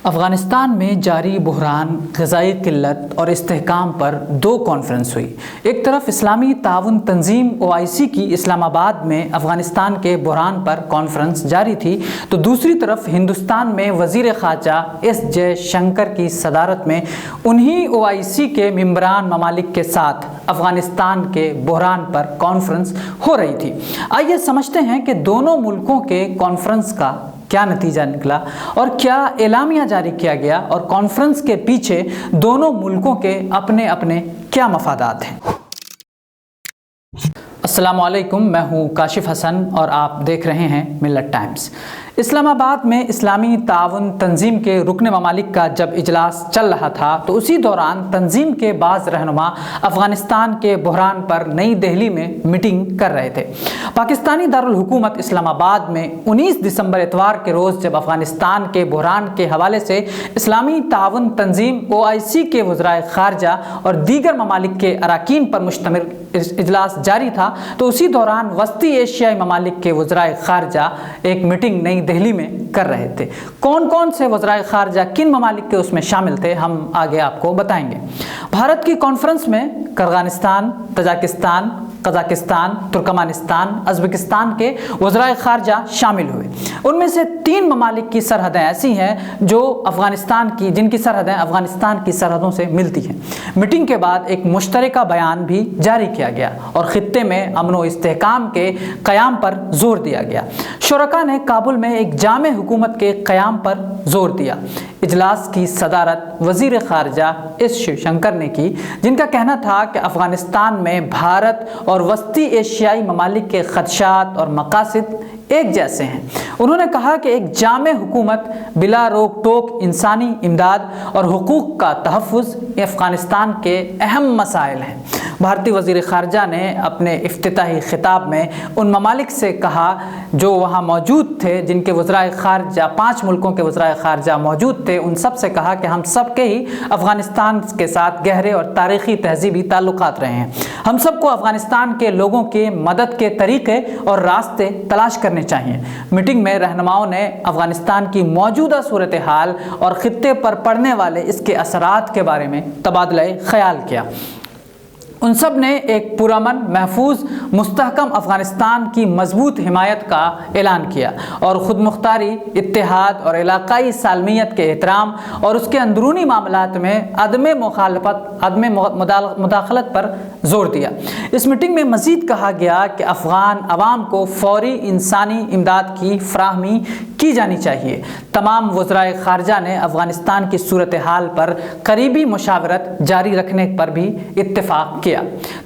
افغانستان میں جاری بحران، غذائی قلت اور استحکام پر دو کانفرنس ہوئی۔ ایک طرف اسلامی تعاون تنظیم OIC کی اسلام آباد میں افغانستان کے بحران پر کانفرنس جاری تھی، تو دوسری طرف ہندوستان میں وزیر خارجہ ایس جے شنکر کی صدارت میں انہی OIC کے ممبران ممالک کے ساتھ افغانستان کے بحران پر کانفرنس ہو رہی تھی۔ آئیے سمجھتے ہیں کہ دونوں ملکوں کے کانفرنس کا کیا نتیجہ نکلا اور کیا اعلامیہ جاری کیا گیا، اور کانفرنس کے پیچھے دونوں ملکوں کے اپنے اپنے کیا مفادات ہیں۔ السلام علیکم، میں ہوں کاشف حسن اور آپ دیکھ رہے ہیں ملت ٹائمز۔ اسلام آباد میں اسلامی تعاون تنظیم کے رکن ممالک کا جب اجلاس چل رہا تھا تو اسی دوران تنظیم کے بعض رہنما افغانستان کے بحران پر نئی دہلی میں میٹنگ کر رہے تھے۔ پاکستانی دارالحکومت اسلام آباد میں 19 دسمبر اتوار کے روز جب افغانستان کے بحران کے حوالے سے اسلامی تعاون تنظیم OIC کے وزرائے خارجہ اور دیگر ممالک کے اراکین پر مشتمل اجلاس جاری تھا، تو اسی دوران وسطی ایشیائی ممالک کے وزرائے خارجہ ایک میٹنگ نئی دہلی میں کر رہے تھے۔ کون کون سے وزرائے خارجہ کن ممالک کے اس میں شامل تھے، ہم آگے آپ کو بتائیں گے۔ بھارت کی کانفرنس میں کرغانستان، تاجکستان، قزاقستان، ترکمانستان، ازبکستان کے وزرائے خارجہ شامل ہوئے۔ ان میں سے 3 ممالک کی سرحدیں ایسی ہیں جو جن کی سرحدیں افغانستان کی سرحدوں سے ملتی ہیں۔ میٹنگ کے بعد ایک مشترکہ بیان بھی جاری کیا گیا اور خطے میں امن و استحکام کے قیام پر زور دیا گیا۔ شرکاء نے کابل میں ایک جامع حکومت کے قیام پر زور دیا۔ اجلاس کی صدارت وزیر خارجہ ایس جے شنکر نے کی، جن کا کہنا تھا کہ افغانستان میں بھارت اور وسطی ایشیائی ممالک کے خدشات اور مقاصد ایک جیسے ہیں۔ انہوں نے کہا کہ ایک جامع حکومت، بلا روک ٹوک انسانی امداد اور حقوق کا تحفظ افغانستان کے اہم مسائل ہیں۔ بھارتی وزیر خارجہ نے اپنے افتتاحی خطاب میں ان ممالک سے کہا جو وہاں موجود تھے، جن کے وزرائے خارجہ 5 ملکوں کے وزرائے خارجہ موجود تھے، ان سب سے کہا کہ ہم سب کے ہی افغانستان کے ساتھ گہرے اور تاریخی تہذیبی تعلقات رہے ہیں۔ ہم سب کو افغانستان کے لوگوں کی مدد کے طریقے اور راستے تلاش کرنے چاہیے۔ میٹنگ میں رہنماؤں نے افغانستان کی موجودہ صورتحال اور خطے پر پڑنے والے اس کے اثرات کے بارے میں تبادلہ خیال کیا۔ ان سب نے ایک پرامن، محفوظ، مستحکم افغانستان کی مضبوط حمایت کا اعلان کیا اور خود مختاری، اتحاد اور علاقائی سالمیت کے احترام اور اس کے اندرونی معاملات میں عدم مداخلت پر زور دیا۔ اس میٹنگ میں مزید کہا گیا کہ افغان عوام کو فوری انسانی امداد کی فراہمی کی جانی چاہیے۔ تمام وزرائے خارجہ نے افغانستان کی صورتحال پر قریبی مشاورت جاری رکھنے پر بھی اتفاق کیا۔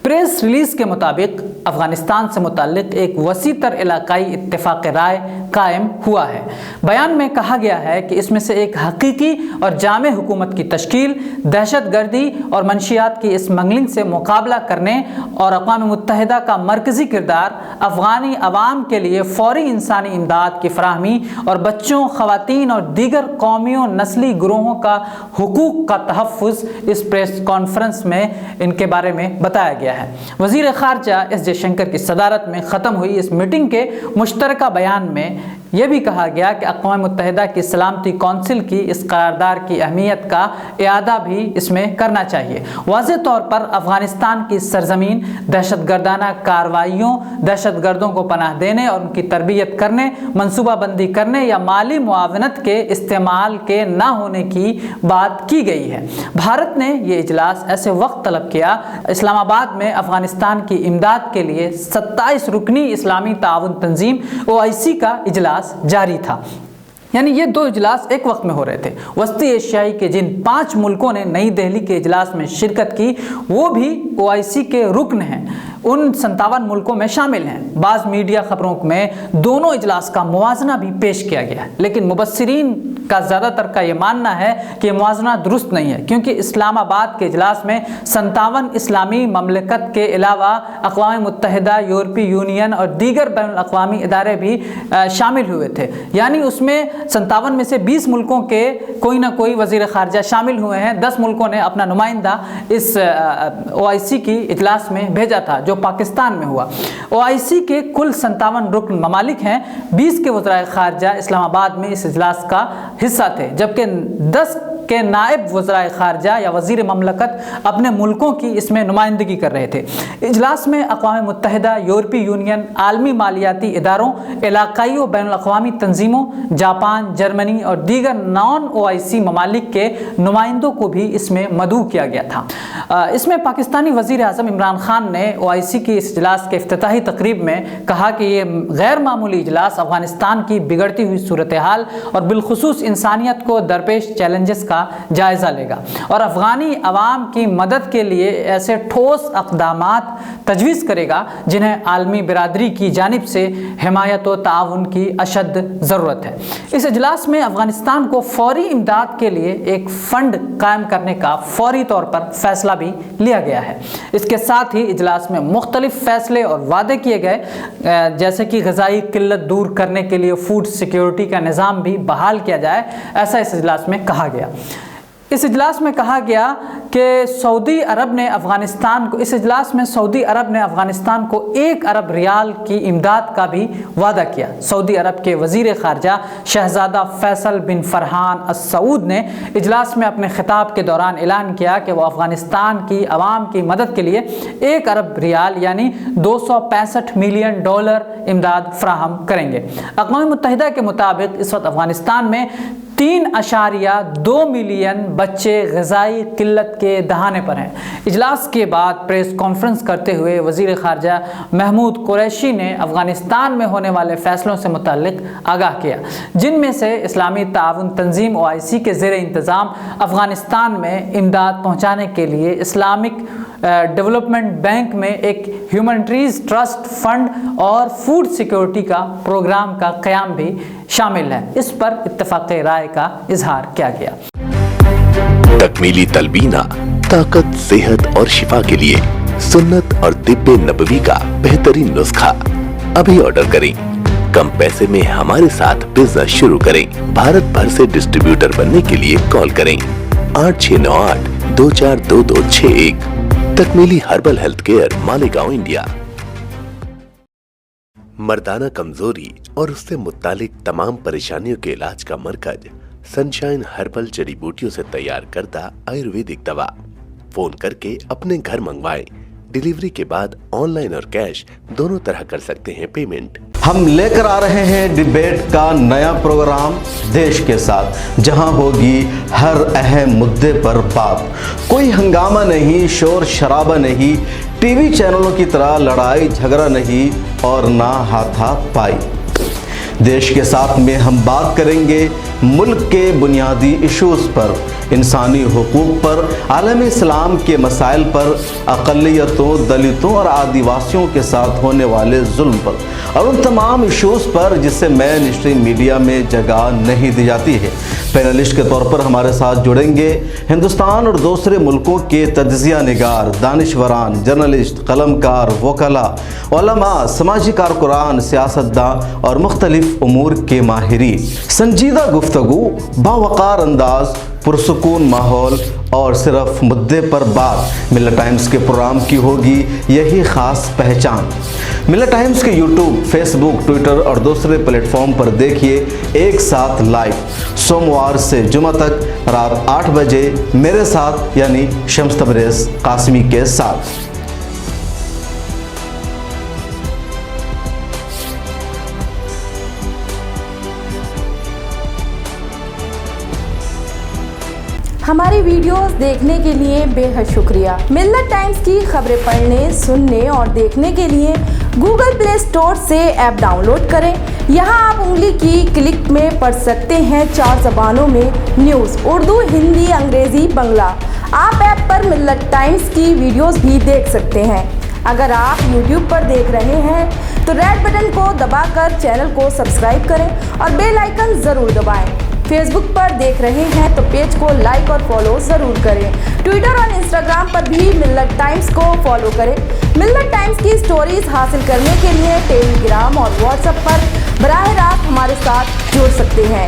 پریس ریلیز کے مطابق افغانستان سے متعلق ایک وسیع تر علاقائی اتفاق رائے قائم ہوا ہے۔ بیان میں کہا گیا ہے کہ اس میں سے ایک حقیقی اور جامع حکومت کی تشکیل، دہشت گردی اور منشیات کی اسمگلنگ سے مقابلہ کرنے اور اقوام متحدہ کا مرکزی کردار، افغانی عوام کے لیے فوری انسانی امداد کی فراہمی اور بچوں، خواتین اور دیگر قومیوں نسلی گروہوں کا حقوق کا تحفظ اس پریس کانفرنس میں ان کے بارے میں بتایا گیا ہے۔ وزیر خارجہ ایس جے شنکر کی صدارت میں ختم ہوئی اس میٹنگ کے مشترکہ بیان میں یہ بھی کہا گیا کہ اقوام متحدہ کی سلامتی کونسل کی اس قرارداد کی اہمیت کا اعادہ بھی اس میں کرنا چاہیے۔ واضح طور پر افغانستان کی سرزمین دہشت گردانہ کارروائیوں، دہشت گردوں کو پناہ دینے اور ان کی تربیت کرنے، منصوبہ بندی کرنے یا مالی معاونت کے استعمال کے نہ ہونے کی بات کی گئی ہے۔ بھارت نے یہ اجلاس ایسے وقت طلب کیا اسلام آباد میں افغانستان کی امداد کے لیے 27 رکنی اسلامی تعاون تنظیم OIC کا اجلاس جاری تھا۔ یعنی یہ 2 اجلاس ایک وقت میں ہو رہے تھے۔ وسطی ایشیائی کے جن 5 ملکوں نے نئی دہلی کے اجلاس میں شرکت کی، وہ بھی OIC کے رکن ہیں، ان 57 ملکوں میں شامل ہیں۔ بعض میڈیا خبروں میں دونوں اجلاس کا موازنہ بھی پیش کیا گیا ہے، لیکن مبصرین کا زیادہ تر کا یہ ماننا ہے کہ یہ موازنہ درست نہیں ہے، کیونکہ اسلام آباد کے اجلاس میں 57 اسلامی مملکت کے علاوہ اقوام متحدہ، یورپی یونین اور دیگر بین الاقوامی ادارے بھی شامل ہوئے تھے۔ یعنی اس میں 57 میں سے 20 ملکوں کے کوئی نہ کوئی وزیر خارجہ شامل ہوئے ہیں۔ 10 ملکوں نے اپنا نمائندہ اس OIC کی اجلاس میں بھیجا تھا، جو پاکستان میں ہوا۔ OIC کے کل 57 رکن ممالک ہیں، 20 کے وزرائے خارجہ اسلام آباد میں اس اجلاس کا حصہ تھے، جبکہ 10 کے نائب وزرائے خارجہ یا وزیر مملکت اپنے ملکوں کی اس میں نمائندگی کر رہے تھے۔ اجلاس میں اقوام متحدہ، یورپی یونین، عالمی مالیاتی اداروں، علاقائی و بین الاقوامی تنظیموں، جاپان، جرمنی اور دیگر نان OIC ممالک کے نمائندوں کو بھی اس میں مدعو کیا گیا تھا۔ اس میں پاکستانی وزیر اعظم عمران خان نے OIC کی اس اجلاس کے افتتاحی تقریب میں کہا کہ یہ غیر معمولی اجلاس افغانستان کی بگڑتی ہوئی صورتحال اور بالخصوص انسانیت کو درپیش چیلنجز کا جائزہ لے گا اور افغانی عوام کی مدد کے لیے ایسے ٹھوس اقدامات تجویز کرے گا جنہیں عالمی برادری کی جانب سے حمایت و تعاون کی اشد ضرورت ہے۔ اس اجلاس میں افغانستان کو فوری امداد کے لیے ایک فنڈ قائم کرنے کا فوری طور پر فیصلہ بھی لیا گیا ہے۔ اس کے ساتھ ہی اجلاس میں مختلف فیصلے اور وعدے کیے گئے، جیسے کہ غذائی قلت دور کرنے کے لیے فوڈ سیکیورٹی کا نظام بھی بحال کیا جائے، ایسا اس اجلاس میں کہا گیا۔ اس اجلاس میں کہا گیا کہ سعودی عرب نے افغانستان کو 1 ارب ریال کی امداد کا بھی وعدہ کیا۔ سعودی عرب کے وزیر خارجہ شہزادہ فیصل بن فرحان السعود نے اجلاس میں اپنے خطاب کے دوران اعلان کیا کہ وہ افغانستان کی عوام کی مدد کے لیے 1 ارب ریال یعنی $265 ملین امداد فراہم کریں گے۔ اقوام متحدہ کے مطابق اس وقت افغانستان میں 3.2 ملین بچے غذائی قلت کے دہانے پر ہیں۔ اجلاس کے بعد پریس کانفرنس کرتے ہوئے وزیر خارجہ محمود قریشی نے افغانستان میں ہونے والے فیصلوں سے متعلق آگاہ کیا، جن میں سے اسلامی تعاون تنظیم OIC کے زیر انتظام افغانستان میں امداد پہنچانے کے لیے اسلامک ڈیولپمنٹ بینک میں ایک ہیومنٹریز ٹرسٹ فنڈ اور فوڈ سیکیورٹی کا پروگرام کا قیام بھی شامل ہے۔ اس پر اتفاق رائے کا اظہار کیا گیا۔ تکمیلی تلبینہ، طاقت، صحت اور شفا کے لیے سنت اور طب نبوی کا بہترین نسخہ ابھی آرڈر کریں۔ کم پیسے میں ہمارے ساتھ بزنس شروع کریں۔ بھارت بھر سے ڈسٹریبیوٹر بننے کے لیے کال کریں 8698242261۔ تکمیلی herbal health care, Malegaon, India. مردانہ کمزوری اور اس سے متعلق تمام پریشانیوں کے علاج کا مرکز سنشائن ہربل جڑی بوٹیوں سے تیار کردہ آیورویدک دوا۔ فون کر کے اپنے گھر منگوائیں۔ ڈیلیوری کے بعد آن لائن اور کیش دونوں طرح کر سکتے ہیں پیمنٹ۔ ہم لے کر آ رہے ہیں ڈیبیٹ کا نیا پروگرام دیش کے ساتھ، جہاں ہوگی ہر اہم مدے پر بات۔ کوئی ہنگامہ نہیں، شور شرابہ نہیں، ٹی وی چینلوں کی طرح لڑائی جھگڑا نہیں اور نہ ہاتھا پائی۔ دیش کے ساتھ میں ہم بات کریں گے ملک کے بنیادی ایشوز پر، انسانی حقوق پر، عالم اسلام کے مسائل پر، اقلیتوں، دلتوں اور آدیواسیوں کے ساتھ ہونے والے ظلم پر اور ان تمام ایشوز پر جسے مین اسٹریم میڈیا میں جگہ نہیں دی جاتی ہے۔ پینلسٹ کے طور پر ہمارے ساتھ جڑیں گے ہندوستان اور دوسرے ملکوں کے تجزیہ نگار، دانشوران، جرنلسٹ، قلمکار، وکلاء، علماء، سماجی کارکنان، سیاستداں اور مختلف امور کے ماہرین۔ سنجیدہ گفتگو، باوقار انداز، پرسکون ماحول اور صرف مدے پر بات، ملت ٹائمز کے پروگرام کی ہوگی یہی خاص پہچان۔ ملت ٹائمز کے یوٹیوب، فیس بک، ٹویٹر اور دوسرے پلیٹ فارم پر دیکھیے ایک ساتھ لائیو، سوموار سے جمعہ تک رات 8 بجے میرے ساتھ یعنی شمس تبریز قاسمی کے ساتھ۔ ہماری ویڈیوز دیکھنے کے لیے بے حد شکریہ۔ ملت ٹائمز کی خبریں پڑھنے، سننے اور دیکھنے کے لیے گوگل پلے اسٹور سے ایپ ڈاؤن لوڈ کریں۔ یہاں آپ انگلی کی کلک میں پڑھ سکتے ہیں 4 زبانوں میں نیوز: اردو، ہندی، انگریزی، بنگلہ۔ آپ ایپ پر ملت ٹائمز کی ویڈیوز بھی دیکھ سکتے ہیں۔ اگر آپ یوٹیوب پر دیکھ رہے ہیں تو ریڈ بٹن کو دبا کر چینل کو سبسکرائب کریں اور بیل آئیکن ضرور دبائیں۔ فیس بک پر دیکھ رہے ہیں تو پیج کو لائک اور فالو ضرور کریں۔ ٹویٹر اور انسٹاگرام پر بھی ملت ٹائمز کو فالو کریں۔ ملت ٹائمز کی سٹوریز حاصل کرنے کے لیے ٹیلی گرام اور واٹس ایپ پر براہ راست ہمارے ساتھ جڑ سکتے ہیں۔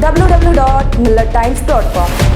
www.millattimes.com